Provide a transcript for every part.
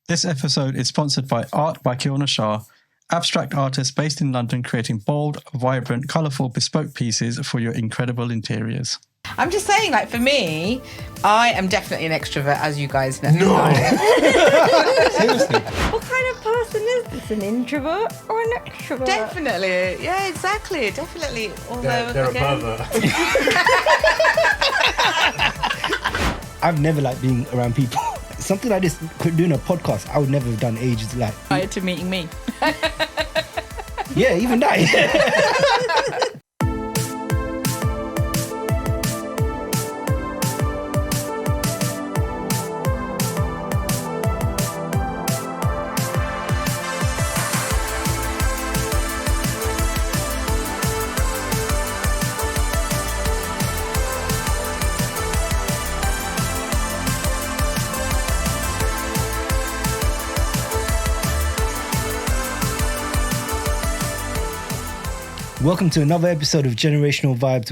This episode is sponsored by Art by Khilna, abstract artist based in London, creating bold, vibrant, colourful, bespoke pieces for your incredible interiors. I'm just saying, like, for me, I am definitely an extrovert, as you guys know. No! Seriously? What kind of person is this? An introvert or an extrovert? Definitely. Yeah, exactly. Definitely. Although, They're again, a pervert. I've never liked being around people. Something like this, doing a podcast, I would never have done ages. Like, prior to meeting me. yeah, even that. Welcome to another episode of Generational Vibes,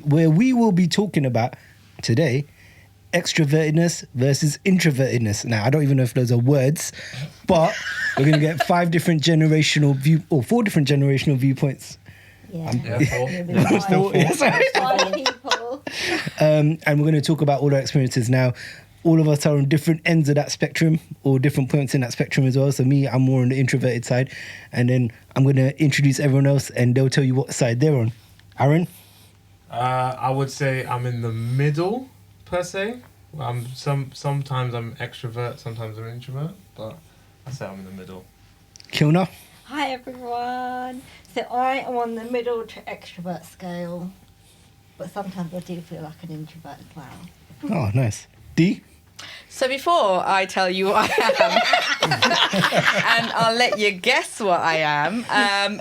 where we will be talking about today extrovertedness versus introvertedness. Now, I don't even know if those are words, but we're going to get four different generational viewpoints. Yeah. Four. Five people. And we're going to talk about all our experiences. Now, all of us are on different ends of that spectrum, or different points in that spectrum as well. So me, I'm more on the introverted side, and then I'm going to introduce everyone else, and they'll tell you what side they're on. Aaron? I would say I'm in the middle, per se. Sometimes I'm extrovert, sometimes I'm introvert, but I say I'm in the middle. Khilna? Hi everyone. So I am on the middle to extrovert scale, but sometimes I do feel like an introvert as well. Oh, nice. D? So before I tell you what I am, and I'll let you guess what I am,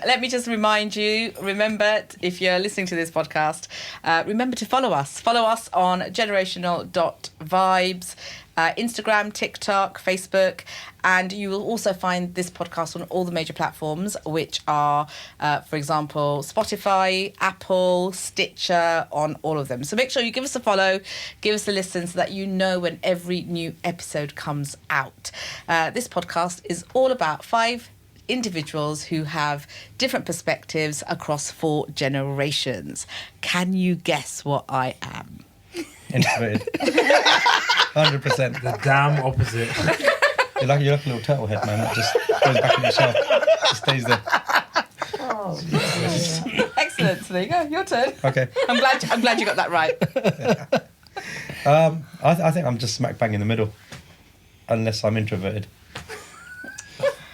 let me just remind you, remember, if you're listening to this podcast, remember to follow us. Follow us on generational.vibes, Instagram, TikTok, Facebook, and you will also find this podcast on all the major platforms, which are, for example, Spotify, Apple, Stitcher, on all of them. So make sure you give us a follow, give us a listen so that you know when every new episode comes out. This podcast is all about 5 individuals who have different perspectives across 4 generations. Can you guess what I am? Introverted. 100%. The damn opposite. You're like a little turtle head, man. That just goes back in the shell. Just stays there. Oh, Excellent. So there you go. Your turn. Okay. I'm glad you got that right. I think I'm just smack bang in the middle. Unless I'm introverted.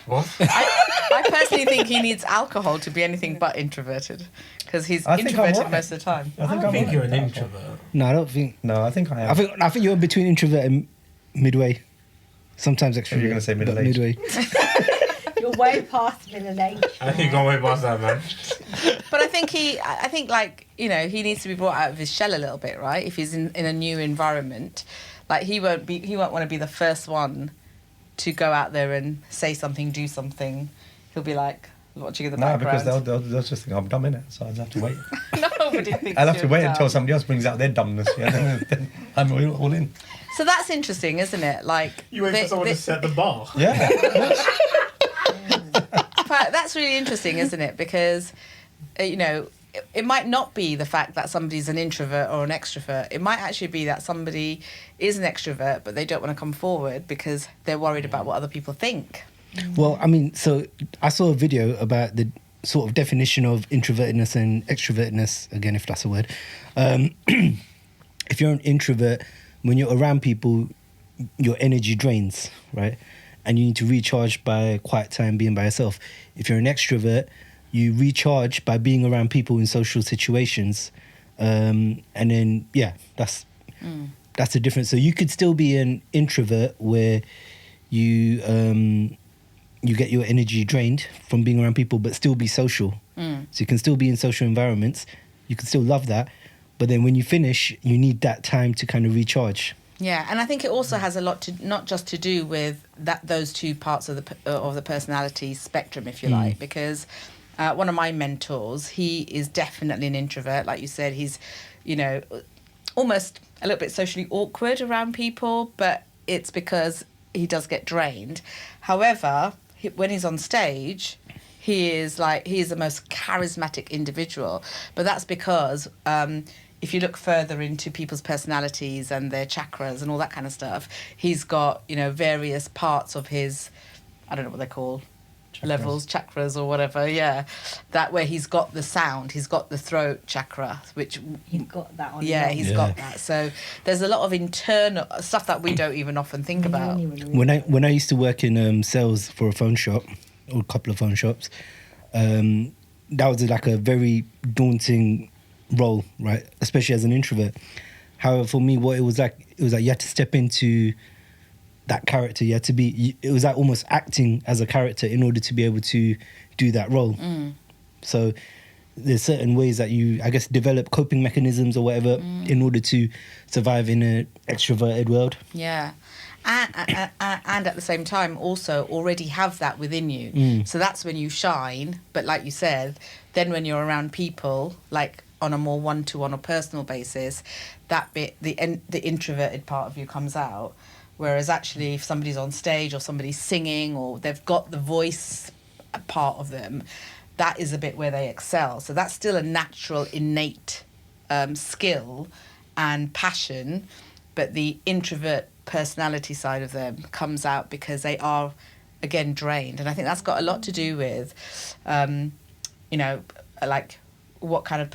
What? I personally think he needs alcohol to be anything but introverted, because he's I think I'm introverted right. most of the time. I think you're an introvert. No, I don't think... No, I think I am. I think you're in between introvert and midway. Sometimes extrovert. You're gonna say but middle-aged. midway. you're way past middle age. I think you've gone way past that, man. But I think he needs to be brought out of his shell a little bit, right? If he's in a new environment, like he won't want to be the first one to go out there and say something, do something. He'll be like watching in the No, background. because they'll just think I'm dumb, innit? So I'll have to wait. Nobody thinks I'll have to you're wait dumb. until somebody else brings out their dumbness. Yeah, then I'm all in. So that's interesting, isn't it? Like You wait for someone to set the bar. Yeah. But that's really interesting, isn't it? Because, it might not be the fact that somebody's an introvert or an extrovert. It might actually be that somebody is an extrovert, but they don't want to come forward because they're worried about what other people think. Well, I mean, so I saw a video about the sort of definition of introvertedness and extrovertedness, again, if that's a word. If you're an introvert, when you're around people, your energy drains, right? And you need to recharge by quiet time being by yourself. If you're an extrovert, you recharge by being around people in social situations. And then, yeah, that's the difference. So you could still be an introvert where you get your energy drained from being around people, but still be social. So you can still be in social environments. You can still love that. But then when you finish, you need that time to kind of recharge. Yeah, and I think it also has a lot to not just to do with those two parts of the personality spectrum, if you like, because one of my mentors, he is definitely an introvert. Like you said, he's, almost a little bit socially awkward around people, but it's because he does get drained. However, when he's on stage, he is the most charismatic individual. But that's because if you look further into people's personalities and their chakras and all that kind of stuff, he's got, various parts of his, I don't know what they're called, chakras or whatever, that where he's got the sound, he's got the throat chakra, which He's got that on. he's got that. So there's a lot of internal stuff that we don't even often think about. When I used to work in sales for a phone shop, or a couple of phone shops, that was like a very daunting role, right? Especially as an introvert. However, for me, what it was like you had to step into that character. You had to be. It was like almost acting as a character in order to be able to do that role. So there's certain ways that you, I guess, develop coping mechanisms or whatever in order to survive in an extroverted world. Yeah. And at the same time also already have that within you. So that's when you shine. But like you said, then when you're around people, like on a more one-to-one or personal basis, that bit, the introverted part of you comes out. Whereas actually if somebody's on stage or somebody's singing or they've got the voice part of them, that is a bit where they excel. So that's still a natural, innate skill and passion. But the introvert personality side of them comes out because they are, again, drained. And I think that's got a lot to do with, like what kind of...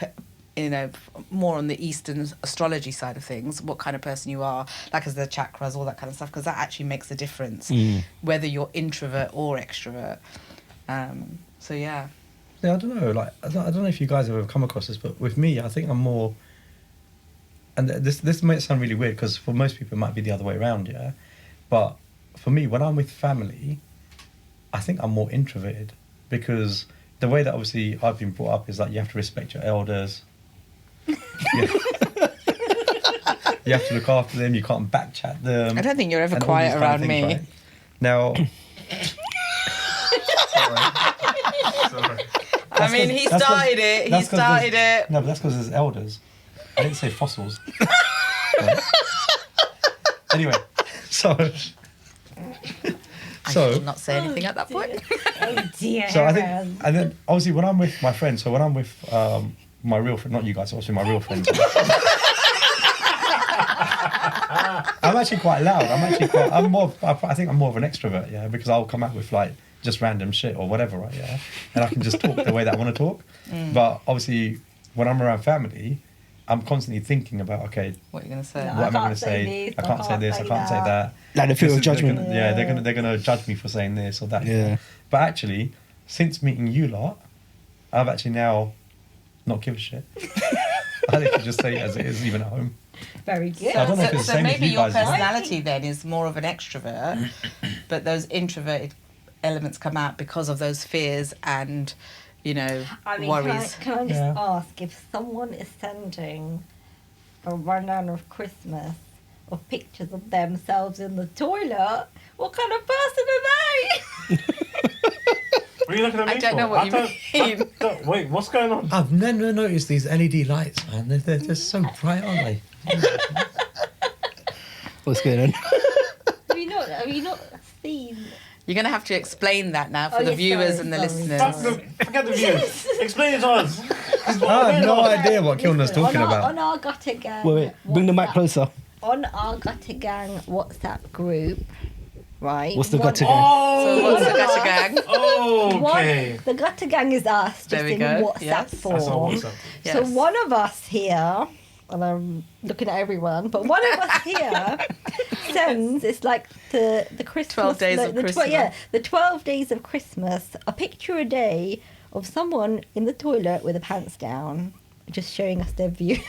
more on the Eastern astrology side of things, what kind of person you are, like as the chakras, all that kind of stuff, because that actually makes a difference, whether you're introvert or extrovert. So, yeah. Yeah, I don't know. Like, I don't know if you guys have ever come across this, but with me, I think I'm more... And this might sound really weird, because for most people it might be the other way around, yeah? But for me, when I'm with family, I think I'm more introverted, because the way that obviously I've been brought up is like you have to respect your elders. You have to look after them. You can't backchat them. I don't think you're ever and all quiet these kind of around things, me. right? Now, Sorry. I mean, he started it. He started it. No, but that's because there's elders. I didn't say fossils. Anyway, so I should not say anything at that point. Oh dear. So I think, and then obviously when I'm with my friends, so when I'm with my real friend, not you guys, obviously my real friends. I'm actually quite loud. I think I'm more of an extrovert, yeah, because I'll come out with like just random shit or whatever, right, yeah, and I can just talk the way that I want to talk. But obviously when I'm around family, I'm constantly thinking about, okay, What are you going to say? No. what am I going to can't say say? this, I can't say this. I say can't say that. that. Like the fear of judgment. They're gonna judge me for saying this or that. Yeah. But actually, since meeting you lot, I've actually now not give a shit. I think you just say it as it is, even at home. Very good. I don't know if it's the So same as maybe you your guys do. personality then is more of an extrovert, but those introverted elements come out because of those fears and, I mean, worries. can I just Yeah. ask, if someone is sending a rundown of Christmas of pictures of themselves in the toilet, what kind of person are they? What are you looking at me I don't for? know what you mean. Wait, what's going on? I've never noticed these LED lights, man. They're just so bright, aren't they? What's going on? Have you not seen? You're going to have to explain that now for Oh, the yeah, viewers sorry, and the sorry. listeners. Forget the views. Explain it to us. I have no idea what Khilna's Listen, talking on about. our Gutter Gang. Wait, bring the mic WhatsApp- closer. On our Gutter Gang WhatsApp group, right? What's the one- Gutter Gang? So what's the One of gutter us- gang? Okay. The Gutter Gang is us, just There we in go, WhatsApp yes. That's not form. what's up. Yes. So one of us here, and I'm looking at everyone, but one of us here sends, it's like the Christmas... 12 days of Christmas. the 12 days of Christmas, a picture a day of someone in the toilet with their pants down, just showing us their view.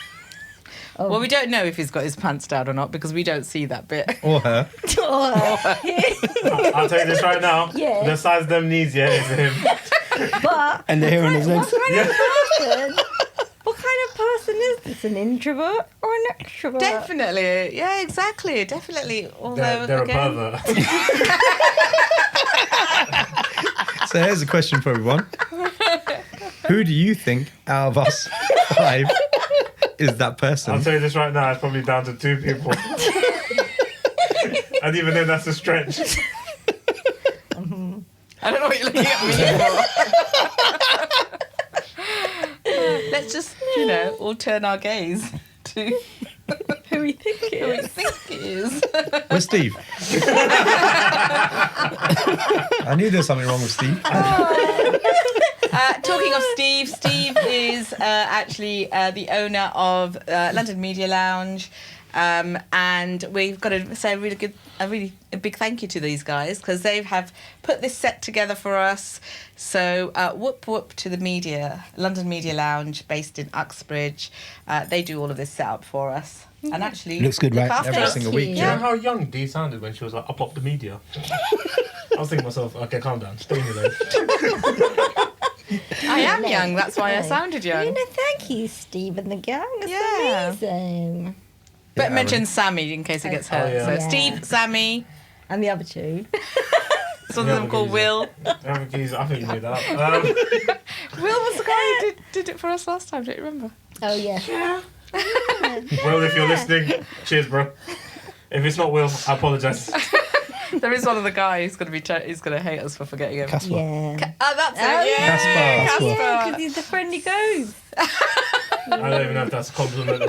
Well, we don't know if he's got his pants down or not because we don't see that bit. Or her. I'll tell you this right now. Yeah. The size of them knees, yeah, is him. But And the hair on his what legs. kind of person? What kind of person is this? An introvert or an extrovert? Definitely. Yeah, exactly. Definitely. Although, They're a again, pervert. So here's a question for everyone. Who do you think out of us 5 is that person? I'll tell you this right now. It's probably down to 2 people. I didn't even know that's a stretch. I don't know what you're looking at me for. Let's just, all turn our gaze to Who we think it who we is. think it is. Where's Steve? I knew there was something wrong with Steve. Talking of Steve, Steve is actually the owner of London Media Lounge. And we've got to say a big thank you to these guys because they have put this set together for us. So whoop whoop to the London Media Lounge based in Uxbridge. They do all of this setup for us. And actually Looks good, look right? after Every us. single week. Do you know how young Dee sounded when she was like, up the media? I was thinking to myself, okay, calm down. Stay in your lane. I am young, that's why I sounded young. Thank you, Steve and the gang. It's Yeah. amazing. But Yeah, mention Sammy in case it gets hurt. yeah. So Yeah. Steve, Sammy, And the other two. some of them called Will. I think you made that up. Will was the guy who did it for us last time, don't you remember? Oh, yeah. Will, if you're listening, cheers, bro. If it's not Will, I apologise. There is one of the guys who's going to hate us for forgetting him. Casper. Yeah. That's it. Oh, Yeah, Casper. Because Casper. he's a friendly ghost. I don't even know if that's a compliment.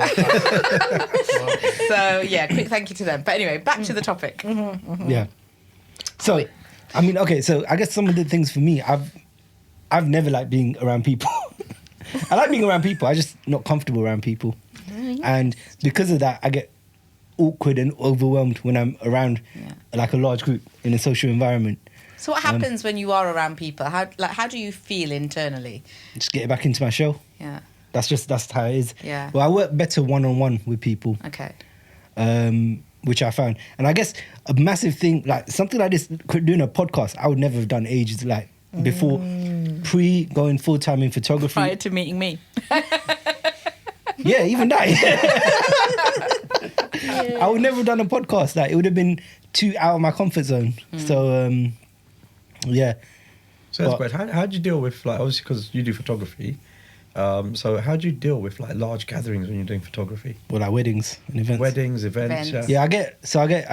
So yeah, quick thank you to them. But anyway, back to the topic. Yeah. So, I mean, okay. So I guess some of the things for me, I've never liked being around people. I like being around people. I'm just not comfortable around people, and because of that, I get awkward and overwhelmed when I'm around like a large group in a social environment. So what happens when you are around people? How do you feel internally? Just get back into my shell. Yeah. That's how it is. Yeah. Well, I work better one-on-one with people, Okay. which I found, and I guess a massive thing, like something like this, doing a podcast, I would never have done ages like before, going full time in photography. Prior to meeting me. Yeah, even that. I would never have done a podcast. Like it would have been too out of my comfort zone. So yeah. So that's great. How do you deal with, like, obviously because you do photography, so how do you deal with like large gatherings when you're doing photography? Well, like weddings and events. Weddings, events. Events. Yeah, I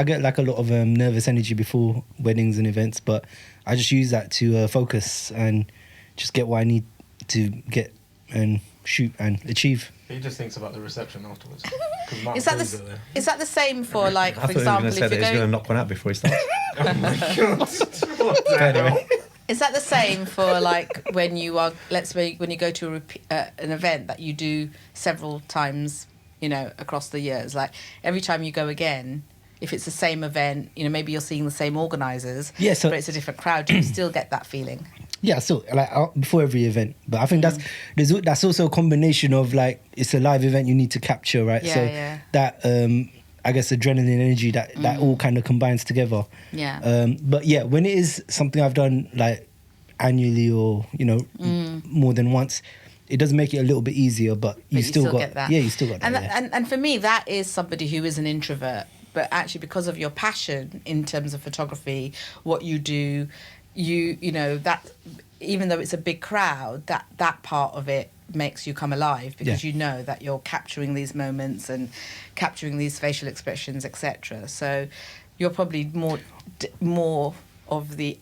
get like a lot of nervous energy before weddings and events, but I just use that to focus and just get what I need to get and shoot and achieve. He just thinks about the reception afterwards. Is that the same for like, I for thought he was going example, to say if that you're he's going to going? knock one out before he starts. Anyway. Is that the same for like when you are, let's say, when you go to an event that you do several times, across the years? Like every time you go again, if it's the same event, maybe you're seeing the same organisers, Yeah, so- but it's a different crowd. Do you still get that feeling? Yeah, so like before every event, but I think that's also a combination of like it's a live event you need to capture, right? Yeah, so yeah. that I guess adrenaline, energy, that all kind of combines together. Yeah. But yeah, when it is something I've done like annually or more than once, it does make it a little bit easier. But you still got get that. Yeah, you still got that. And, yeah. and for me, that is somebody who is an introvert, but actually because of your passion in terms of photography, what you do, you know that even though it's a big crowd, that part of it makes you come alive because you know that you're capturing these moments and capturing these facial expressions, etc. So you're probably more of the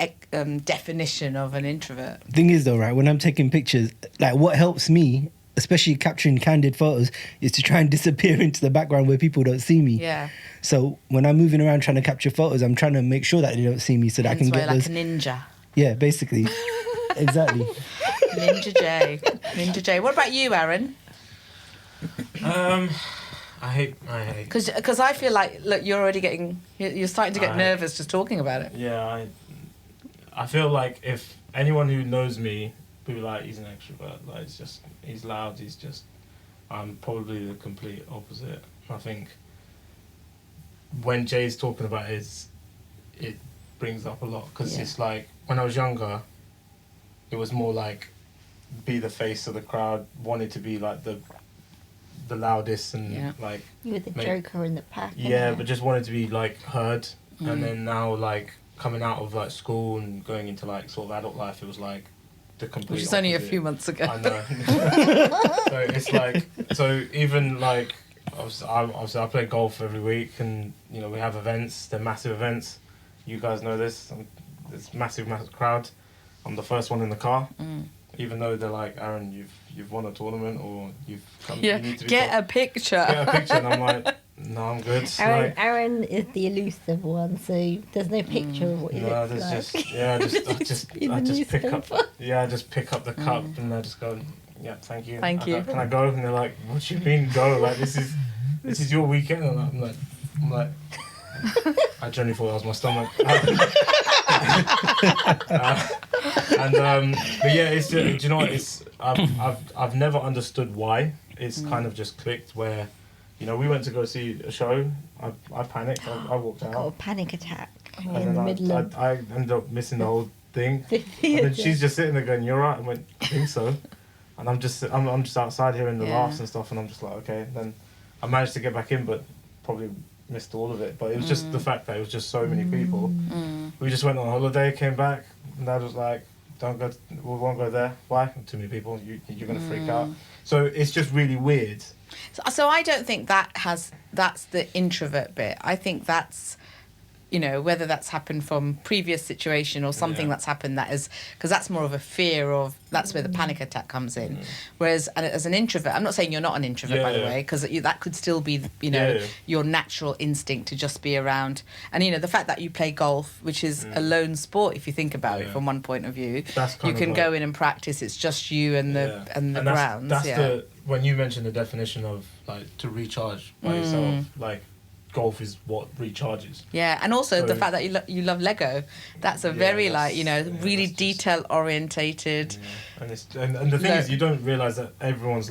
definition of an introvert. Thing is though, right, when I'm taking pictures, like what helps me, especially capturing candid photos, is to try and disappear into the background where people don't see me. Yeah. So when I'm moving around trying to capture photos, I'm trying to make sure that they don't see me so that I can Hence why get you're like those. a ninja. Yeah, basically. Exactly. Ninja J. Ninja J. What about you, Aaron? I hate. Because I feel like, look, you're already you're starting to get nervous just talking about it. Yeah, I feel like if anyone who knows me would be like, he's an extrovert. Like he's loud. I'm probably the complete opposite. I think when Jay's talking about it brings up a lot because it's like when I was younger, it was more like be the face of the crowd, wanted to be like the loudest and like You were the joker in the pack. but just wanted to be like heard. And then now like coming out of like school and going into like sort of adult life, it was like the complete Which is only a opposite. few months ago. I know. So it's like, so even like obviously I play golf every week, and you know we have events. They're massive events. You guys know this. It's massive crowd. I'm the first one in the car, even though they're like, Aaron, you've won a tournament, or you've come. Yeah, You need to be get a picture. Get a picture, and I'm like, no, I'm good. Aaron is the elusive one, so there's no picture of what he No, looks there's like. I just pick up the cup and I just go, yeah, thank you. Thank you. Can I go? And they're like, what do you mean go? Like this is your weekend. And I'm like, I genuinely thought that was my stomach. But yeah, it's do you know what? It's I've never understood why. It's kind of just clicked where, you know, we went to go see a show. I panicked. I walked out. Got a panic attack And in the then middle of I ended up missing the whole thing. the And theatre. then she's just sitting there going, "You're right." I went, "I think so." And I'm just outside hearing the Yeah. laughs and stuff, and I'm just like, okay. Then I managed to get back in, but probably missed all of it. But it was just the fact that it was just so many people. We just went on holiday, came back, and Dad was like, "Don't go. We won't go there. Why? Too many people. You're gonna freak out." So it's just really weird. So I don't think that's the introvert bit. I think that's, you know, whether that's happened from previous situation or something Yeah. that's happened that is, because that's more of a fear of, that's where the panic attack comes in. Whereas as an introvert, I'm not saying you're not an introvert, by the way, because that could still be, you know, your natural instinct to just be around. And, you know, the fact that you play golf, which is a lone sport, if you think about it from one point of view, That's kind you of can like- go in and practice. It's just you and the grounds. That's when you mentioned the definition of like to recharge by yourself, like golf is what recharges. Yeah, and also the So- fact that you love Lego. That's a very like, you know, really that's just- detail orientated. Yeah. And the thing is, you don't realize that everyone's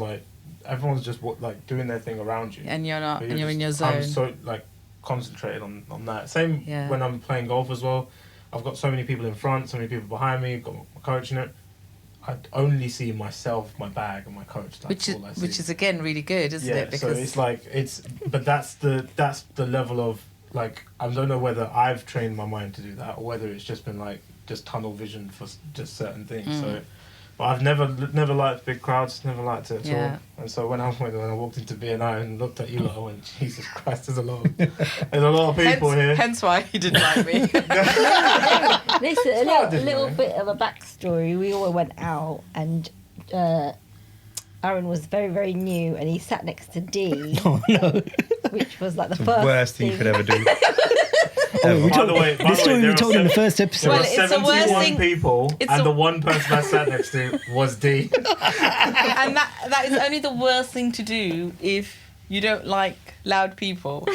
just like doing their thing around you, And you're not, But and you're in your just- I'm zone. so like concentrated on that. Same Yeah. when I'm playing golf as well. I've got so many people in front, so many people behind me. Got my coach in it. I only see myself, my bag, and my coach. That's all I see. Which is again really good, isn't it? So it's like but that's the level of like, I don't know whether I've trained my mind to do that or whether it's just been like just tunnel vision for just certain things. So, but I've never liked big crowds, never liked it at all. And so when I walked into BNI and looked at you lot, I went, Jesus Christ, there's a lot of people here. Hence why he didn't like me. Listen, a hard, isn't little it? bit of a backstory. We all went out, and Aaron was very, very new, and he sat next to D, Oh no. which was like the The first worst thing you could ever do. By the way, This story there we are told in the seven- first episode. There Well, were it's the worst 71 thing- people, it's and the- the one person I sat next to was D. And that is only the worst thing to do if you don't like loud people.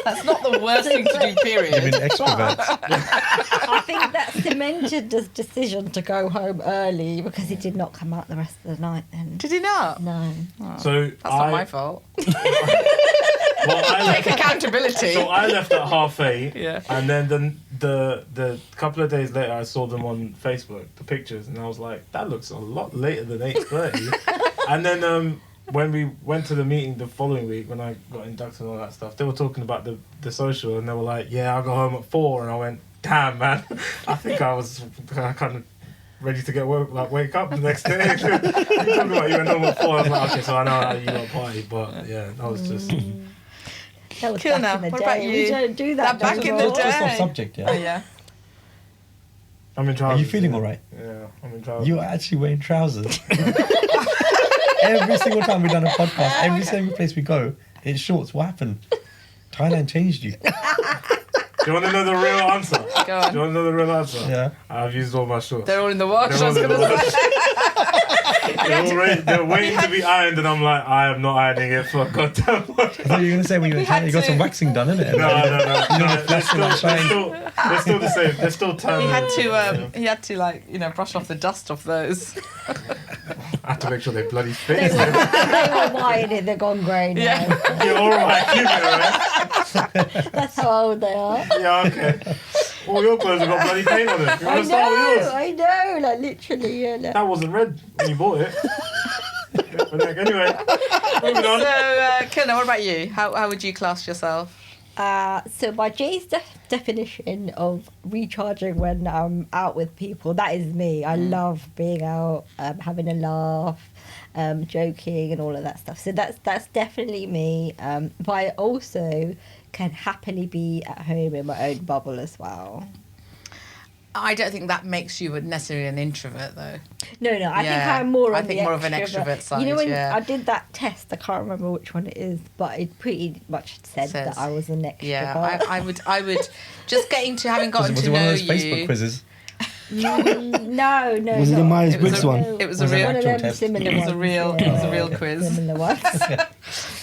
That's not the worst thing to do, You period. mean extroverts? I think that cemented the decision to go home early because he did not come out the rest of the night then. Did he not? No. So That's not my fault. Well, I Take left, accountability. so I left at 8:30. Yeah. And then the couple of days later, I saw them on Facebook, the pictures, and I was like, that looks a lot later than 8:30. And then when we went to the meeting the following week, when I got inducted and all that stuff, they were talking about the social, and they were like, yeah, I'll go home at 4. And I went, damn, man, I think I was kind of ready to get wake up the next day. You talking about you went home at 4. I was like, okay, so I know how you got party, but yeah, that was just. That was Khilna, back in the what day. about We you? don't do that. That back in the anymore. day. It's off subject, yeah. Oh, yeah. I'm in Are trousers. you feeling yeah. all right? Yeah, I'm in trousers. You're actually wearing trousers. Every single time we've done a podcast, every single place we go, it's shorts. What happened? Thailand changed you. Do you want to know the real answer? Go on. Do you want to know the real answer? Yeah. I've used all my shorts. They're all in the wash, They're I was all in going the to wash. say. They're waiting to be ironed, and I'm like, I am not ironing it for a goddamn one. I thought you were going to say when you went had Thailand, you got to- some waxing done, innit? No. They're still the same. They're still He tan. had to like, you know, brush off the dust off those. I have to make sure they bloody They fit. were white, they're gone grey now. Yeah. You're alright, keep it, right? That's how old they are. Yeah, okay. All your clothes have got bloody paint on them. You want I to start with yours? know, I know, like literally, yeah. Like, That wasn't red when you bought it. Yeah, but anyway, moving So, on. Khilna, what about you? How would you class yourself? So by Jay's definition of recharging when I'm out with people, that is me. I love being out, having a laugh, joking and all of that stuff. So that's definitely me. But I also can happily be at home in my own bubble as well. I don't think that makes you necessarily an introvert, though. No, I think Yeah. I'm more I on think the more of an extrovert. extrovert side, You know, when yeah. I did that test, I can't remember which one it is, but it pretty much said that I was an extrovert. Yeah, I would just having gotten Was to it one of know those you. Facebook quizzes? No. Was it the Myers It was Briggs a- one? It was a Was it real. one of actual them test? similar It was a ones, real. yeah. It was a real quiz. Similar ones.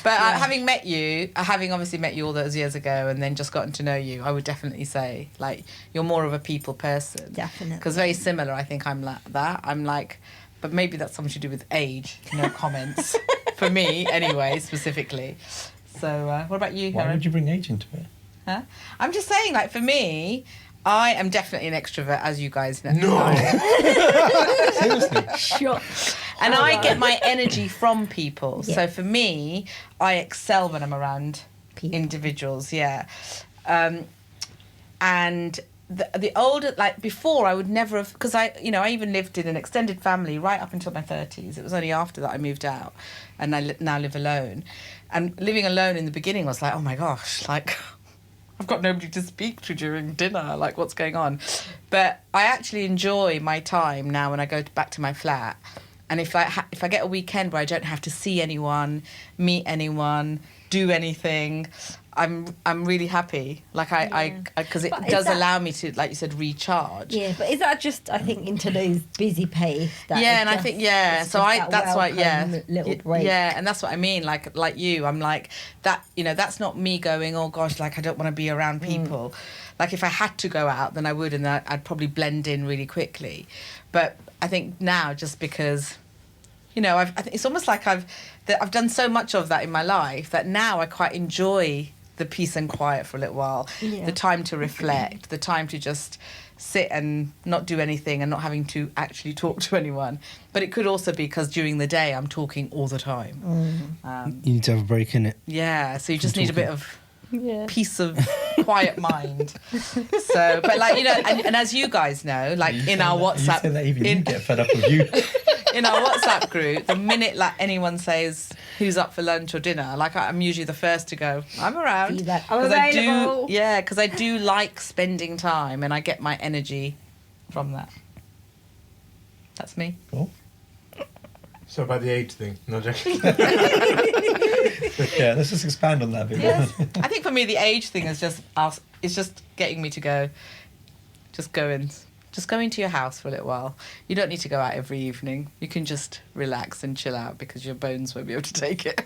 But having met you, having obviously met you all those years ago, and then just gotten to know you, I would definitely say like you're more of a people person. Definitely. Because very similar, I think I'm like that. I'm like, but maybe that's something to do with age. No comments for me, anyway, specifically. So, what about you, Why Heren? would you bring age into it? Huh? I'm just saying, like for me, I am definitely an extrovert, as you guys know. No. Seriously? Shock. And I get my energy from people. Yeah. So for me, I excel when I'm around People. individuals, yeah. And the older, like before, I would never have, because I even lived in an extended family right up until my 30s. It was only after that I moved out and I now live alone. And living alone in the beginning was like, oh my gosh, like I've got nobody to speak to during dinner, like what's going on? But I actually enjoy my time now when I go back to my flat. And if I get a weekend where I don't have to see anyone, meet anyone, do anything, I'm really happy. Like because it But is does that- allow me to, like you said, recharge. Yeah, but is that just, I think, into those busy pace? That Yeah, it and I just- think it's so just I that that's why welcome little break. yeah, and that's what I mean. Like you, I'm like that. That's not me going. Oh gosh, like I don't want to be around people. Like if I had to go out, then I would, and I'd probably blend in really quickly. But I think now, just because, I think it's almost like I've done so much of that in my life that now I quite enjoy the peace and quiet for a little while, Yeah. the time to reflect, the time to just sit and not do anything and not having to actually talk to anyone. But it could also be because during the day I'm talking all the time. You need to have a break in it. Yeah, so you just need a bit of Yeah. peace of quiet mind. So, but like, and as you guys know, like in our You WhatsApp, say that even you get fed up with you. in our WhatsApp group, the minute like anyone says who's up for lunch or dinner, like I'm usually the first to go, I'm around. Be like, I'm 'Cause available. because I do like spending time and I get my energy from that. That's me. Cool. So about the age thing, no joking. Yeah, let's just expand on that a bit. Yes. I think for me the age thing is just getting me to go, just go into your house for a little while. You don't need to go out every evening. You can just relax and chill out because your bones won't be able to take it.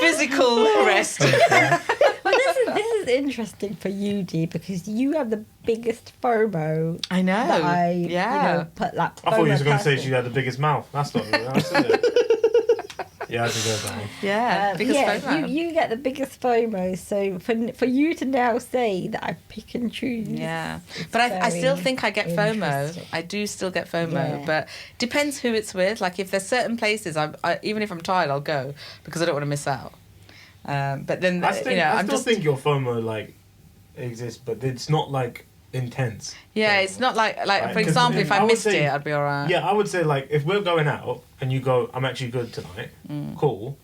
Physical rest. But this is interesting for you, Dee, because you have the biggest FOMO. I know. That I Yeah. put like. I thought you were FOMO going to say person. she had the biggest mouth. That's not that's it. Yeah, I deserve that one. Yeah. Because FOMO. you get the biggest FOMO. So for you to now say that I pick and choose. Yeah, it's but I still very think I get FOMO. interesting. I do still get FOMO, Yeah. but depends who it's with. Like if there's certain places, I even if I'm tired, I'll go because I don't want to miss out. But then I still I'm just think your FOMO like exists, but it's not like intense. yeah. FOMO. It's not like Right, for 'cause example, if I I would missed say- it, I'd be alright. Yeah, I would say like if we're going out and you go, I'm actually good tonight. Cool.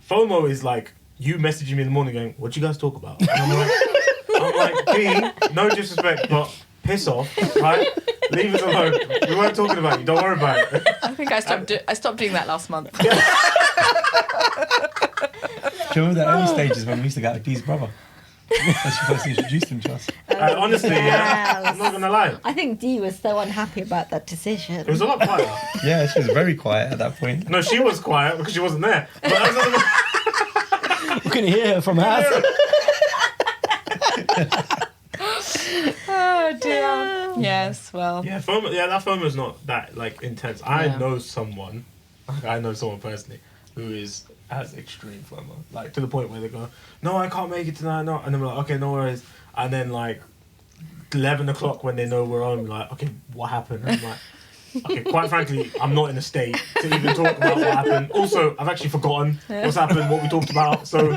FOMO is like you messaging me in the morning going, "What you guys talk about?" And I'm like, D, no disrespect, but piss off, right? Leave us alone. We weren't talking about you. Don't worry about it. I think I stopped doing that last month. Do you remember the early stages when we used to go out with Dee's brother? When she first introduced him to us. Honestly, yeah, Yes. I'm not gonna lie. I think Dee was so unhappy about that decision. It was a lot quieter. Yeah, she was very quiet at that point. No, she was quiet because she wasn't there. But I was like, You couldn't hear her from her house. Oh dear. Yes. Well. yeah, FOMO. Yeah, that FOMO is not that like intense. I Yeah. know someone personally who has extreme FOMO, like to the point where they go, "No, I can't make it tonight." No, and I'm like, "Okay, no worries." And then like 11 o'clock when they know we're on, like, "Okay, what happened?" And I'm like, okay, quite frankly, I'm not in a state to even talk about what happened. Also, I've actually forgotten what's happened, what we talked about. So,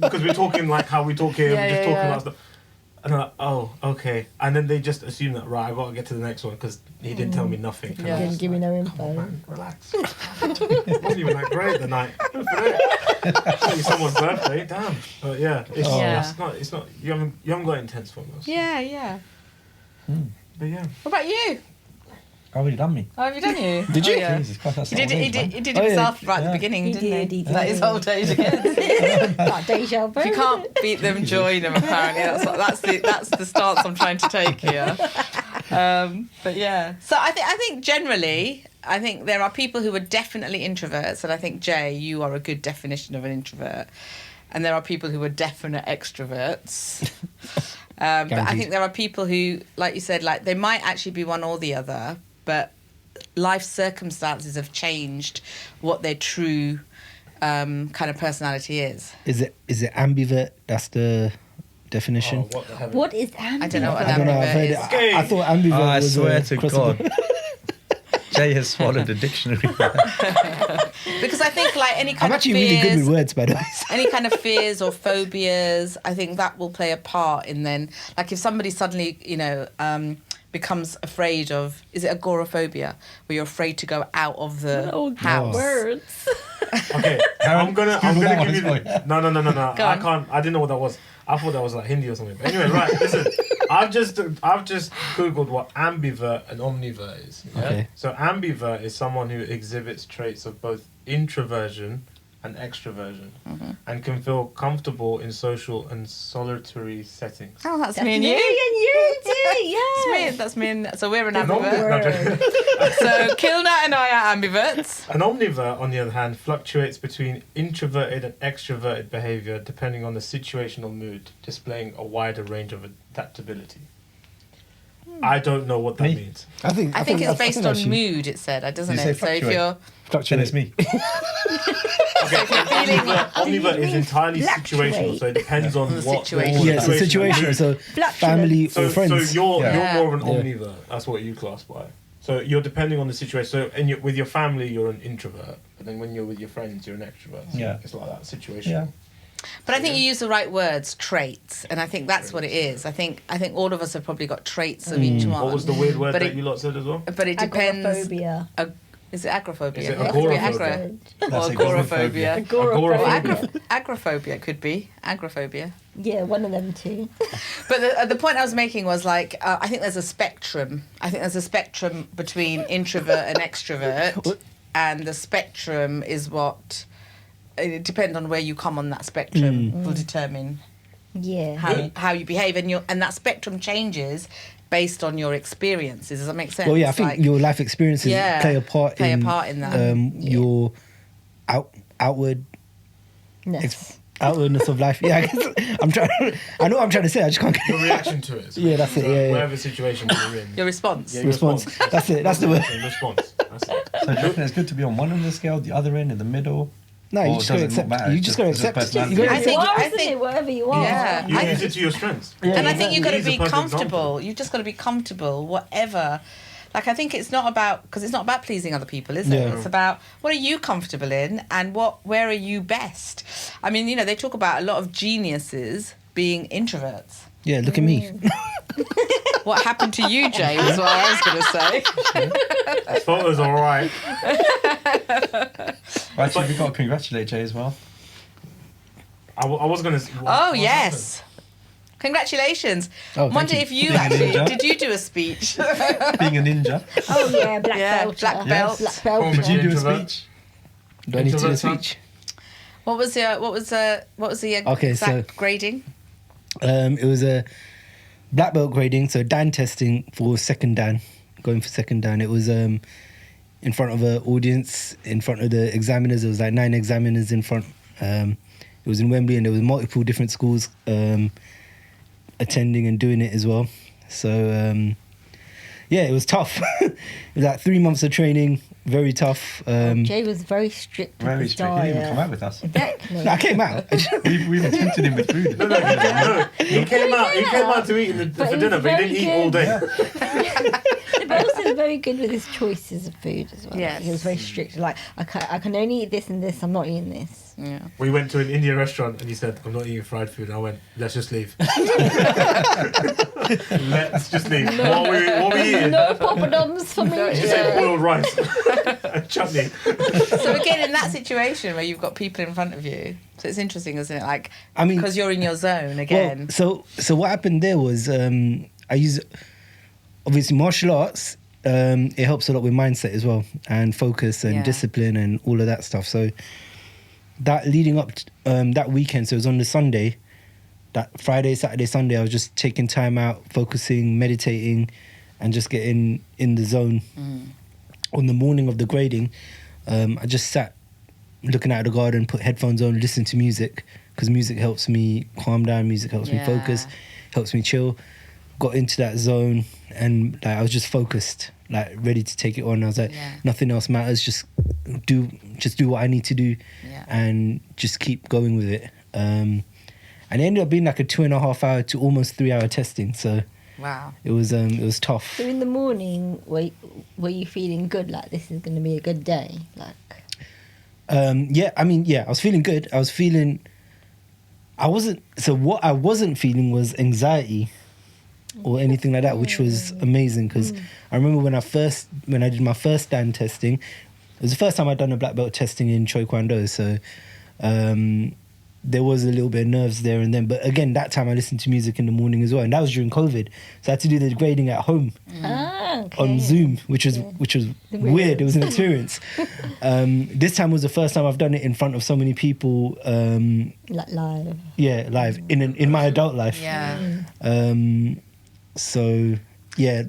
because we're talking like how we talk here, we're just talking about stuff. And I'm like, oh, okay. And then they just assume that, right, I got to get to the next one because he didn't tell me nothing. And Yeah. I was Didn't give me like, no "Come on, info." man, relax. It wasn't even that great the night. It's someone's birthday, damn. But yeah, it's not. You haven't got intense for us. Yeah. But yeah. What about you? Already done me. Oh, have you done you? Did you? Oh, yeah. Jesus Christ, that's He did old it. age, man. He did Oh, yeah. himself right at the Yeah. beginning, He didn't did, he? he That is did. old age again. That deja vu. If you can't beat them, join them. Apparently, that's the stance I'm trying to take here. But yeah, so I think generally, I think there are people who are definitely introverts, and I think Jay, you are a good definition of an introvert, and there are people who are definite extroverts. But I Guaranteed. think there are people who, like you said, like they might actually be one or the other, but life circumstances have changed what their true kind of personality is. Is it ambivert? That's the definition. Oh, what the hell? What is ambivert? I don't know what I don't know. I've heard it. ambivert I thought ambivert I was swear a to crossover. God. Jay has swallowed a dictionary. Because I think like any I'm kind of actually really good fears, with words, by the way. any kind of fears or phobias, I think that will play a part in then, like if somebody suddenly, becomes afraid of, is it agoraphobia, where you're afraid to go out of the house? Words. Okay, I'm gonna Google that give you one as the, no. Go I on. can't. I didn't know what that was. I thought that was like Hindi or something. But anyway, right. Listen, I've just googled what ambivert and omnivert is. Yeah? Okay. So ambivert is someone who exhibits traits of both introversion and extroversion, and can feel comfortable in social and solitary settings. Oh, that's That's me and you. you too, That's yeah. me. That's me. And, so we're an An ambivert. omnivert, So Khilna and I are ambiverts. An omnivert, on the other hand, fluctuates between introverted and extroverted behavior depending on the situational mood, displaying a wider range of adaptability. I don't know what that Me? means. I think it's that's based on actually mood. It said, doesn't Did you it? say So if fluctuate? you're Then it's me. Okay, omnivert is entirely fluctuate? situational, so it depends on The what situation. Yeah, it's a situation situation. So family So or friends. you're Yeah. more of an Yeah. omnivert. That's what you class by. So you're depending on the situation. So with your family, you're an introvert, but then when you're with your friends, you're an extrovert. So Yeah. it's like that situation. Yeah. But I think you use the right words, traits, and I think that's what it is. I think all of us have probably got traits of each one. What was the weird word But that it- you lot said as well? But it depends. Agoraphobia. Is it agoraphobia? Is it It could be agoraphobia? Or That's agoraphobia. Agoraphobia. Agoraphobia could be. Agoraphobia. Yeah, one of them too. But the point I was making was like, I think there's a spectrum. I think there's a spectrum between introvert and extrovert. And the spectrum is what, it depends on where you come on that spectrum, will determine Yeah. how you behave. And that spectrum changes based on your experiences. Does that make sense? Well, yeah, I think Like, your life experiences Yeah, play a part play a in part in that. your outwardness of life. Yeah, I guess I know what I'm trying to say. I just can't. Your reaction to it. Yeah, that's it, yeah. Whatever situation you're in. Your response. Yeah, Response. That's it. That's the word. Response. That's it. So do you reckon it's good to be on one end of the scale, the other end, in the middle? No, you Or just gotta does it not accept. matter? You It's just gotta just- it's accept. just You gotta personality. accept. I think- whatever you want. Yeah. You I- use it to your strengths. And I think you've got to He's a be perfect comfortable. example. You've just got to be comfortable, whatever. Like, I think it's not about pleasing other people, is it? Yeah. It's about what are you comfortable in and where are you best? I mean, they talk about a lot of geniuses being introverts. Yeah, look at me. What happened to you, Jay, was what I was going to say. His photos are alright. Well, actually, we've got to congratulate Jay as well. I was going to. Oh, yes. Congratulations. Oh, thank Wonder you. if you Being a actually, ninja. did you do a speech? Being a ninja. Oh yeah, black Yeah, belt. black belt. Black belt. Oh, Did you do a Introvert. speech? Do I need to do a Introvert, huh? speech? What was the Okay, exact so- grading? It was a black belt grading, so Dan testing for second Dan, going for second Dan. It was in front of an audience, in front of the examiners. There was like 9 examiners in front. It was in Wembley, and there was multiple different schools attending and doing it as well. So yeah, it was tough. It was like 3 months of training, very tough. Jay was very strict with Very his strict. He didn't even diet. come out with us. Exactly. No, I came out. We even tempted him with food. No, he came out to eat But for it dinner, was but he didn't very eat all day. Yeah. But also very good with his choices of food as well. Yes. He was very strict. Like, I can only eat this and this. I'm not eating this. Yeah. We went to an Indian restaurant and he said, I'm not eating fried food. And I went, let's just leave. Let's just leave. What are we eating? No poppadoms for me. She said boiled rice and chutney. So again, in that situation where you've got people in front of you, so it's interesting, isn't it? Like, I mean, because you're in your zone again. Well, so what happened there was I use obviously martial arts. It helps a lot with mindset as well and focus and Yeah. discipline and all of that stuff. So that leading up to, that weekend, so it was on the Sunday, that Friday, Saturday, Sunday, I was just taking time out, focusing, meditating, and just getting in the zone. On the morning of the grading, I just sat looking out the garden, put headphones on, listen to music, because music helps me calm down, music helps me Yeah. focus, helps me chill. Got into that zone and like I was just focused, like ready to take it on. I was like, Yeah. nothing else matters, just do what I need to do Yeah. and just keep going with it. And it ended up being like a 2.5 hour to almost 3 hour testing. So Wow. it was tough. So in the morning, were you feeling good? Like, this is going to be a good day? Like, I was feeling good. What I wasn't feeling was anxiety or anything like that, which was amazing because I remember when I did my first Dan testing, it was the first time I'd done a black belt testing in Choi Kwando, so there was a little bit of nerves there and then. But again, that time I listened to music in the morning as well, and that was during COVID, so I had to do the grading at home okay. on Zoom, which was weird. It was an experience. This time was the first time I've done it in front of so many people. Like live. Yeah, live in my adult life. Yeah. So yeah,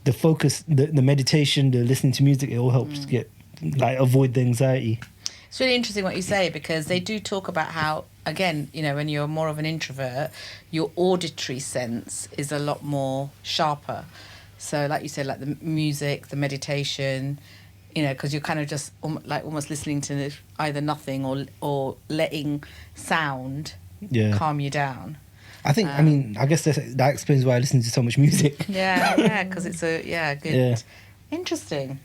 the focus, the meditation, the listening to music, it all helps to get avoid the anxiety. It's really interesting what you say because they do talk about how, again, you know, when you're more of an introvert, your auditory sense is a lot more sharper. So, like you said, like the music, the meditation, you know, because you're kind of just almost listening to either nothing or letting sound calm you down. I think, I guess that explains why I listen to so much music. Yeah, because it's good. Yeah. Interesting.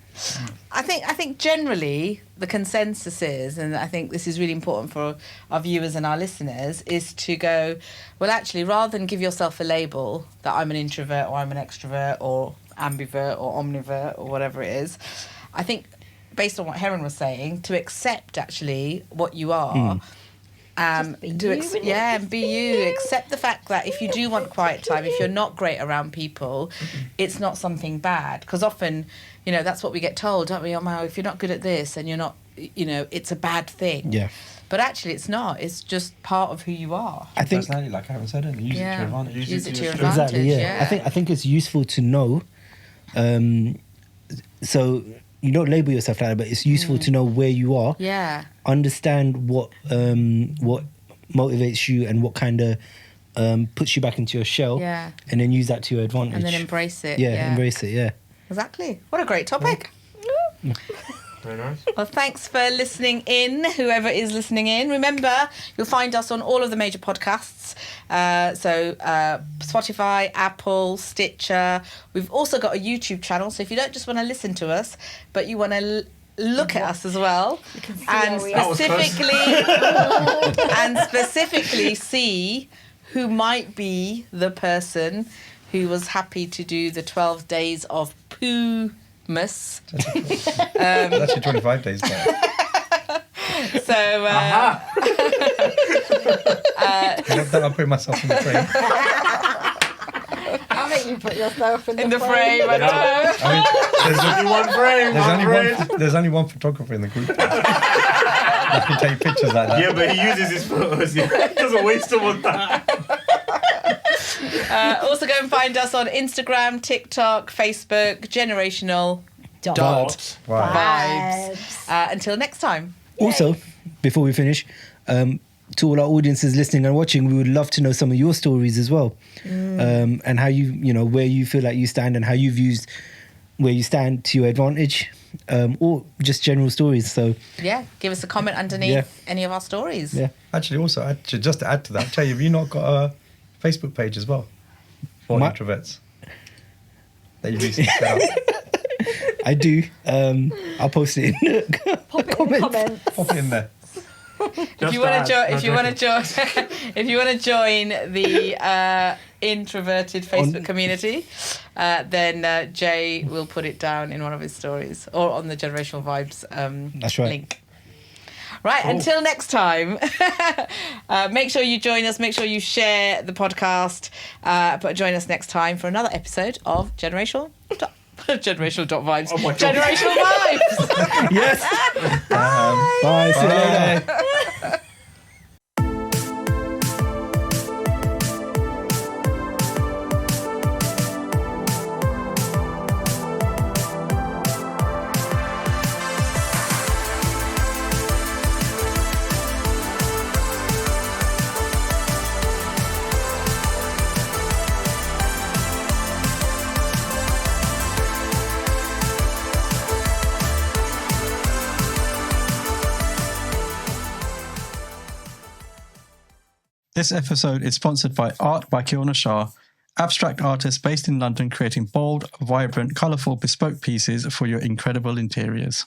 I think generally the consensus is, and I think this is really important for our viewers and our listeners, is to go, well, actually, rather than give yourself a label that I'm an introvert or I'm an extrovert or ambivert or omnivert or whatever it is, I think based on what Heren was saying, to accept actually what you are. Just be you, innit? And be you. Accept the fact that if you do want quiet time, if you're not great around people, it's not something bad. Because often, you know, that's what we get told, don't we? Oh, if you're not good at this and you're not, you know, it's a bad thing. Yeah. But actually, it's not. It's just part of who you are. I think personality, like I haven't said it, use it to your advantage. Use it to your strength. advantage. exactly. Yeah. I think it's useful to know. So you don't label yourself like that, but it's useful to know where you are. Yeah. Understand what motivates you and what kind of puts you back into your shell. Yeah. And then use that to your advantage. And then embrace it. Yeah, embrace it. Yeah. Exactly. What a great topic. Very nice. Well, thanks for listening in, whoever is listening in. Remember, you'll find us on all of the major podcasts. So Spotify, Apple, Stitcher. We've also got a YouTube channel. So if you don't just want to listen to us, but you want to look at us as well, and specifically see who might be the person who was happy to do the 12 days of poo-mas. That's your 25 days back. So I'll put myself in the frame. I'll make you put yourself in the frame. I know. I mean, There's only one frame. there's only one photographer in the group. That can take pictures like that. Yeah, but he uses his photos. Yeah. He doesn't waste them on that. Also go and find us on Instagram, TikTok, Facebook, Generational Dot. Right. Vibes. Until next time. Also, before we finish, to all our audiences listening and watching, we would love to know some of your stories as well, and how you know, where you feel like you stand and how you've used where you stand to your advantage. or just general stories. So Yeah, give us a comment underneath any of our stories. yeah, Actually, also, just to add to that, Jay, have you not got a Facebook page as well for introverts that you recently set up? I do. I'll post it in Pop it in the comments. Pop it in there. If you want to join the introverted Facebook community, then Jay will put it down in one of his stories or on the Generational Vibes That's right. link. Right, until next time, make sure you join us, make sure you share the podcast, but join us next time for another episode of Generational Vibes. Oh my God. Generational Vibes. yes. Bye. See you later. This episode is sponsored by Art by Khilna Shah, abstract artist based in London creating bold, vibrant, colourful bespoke pieces for your incredible interiors.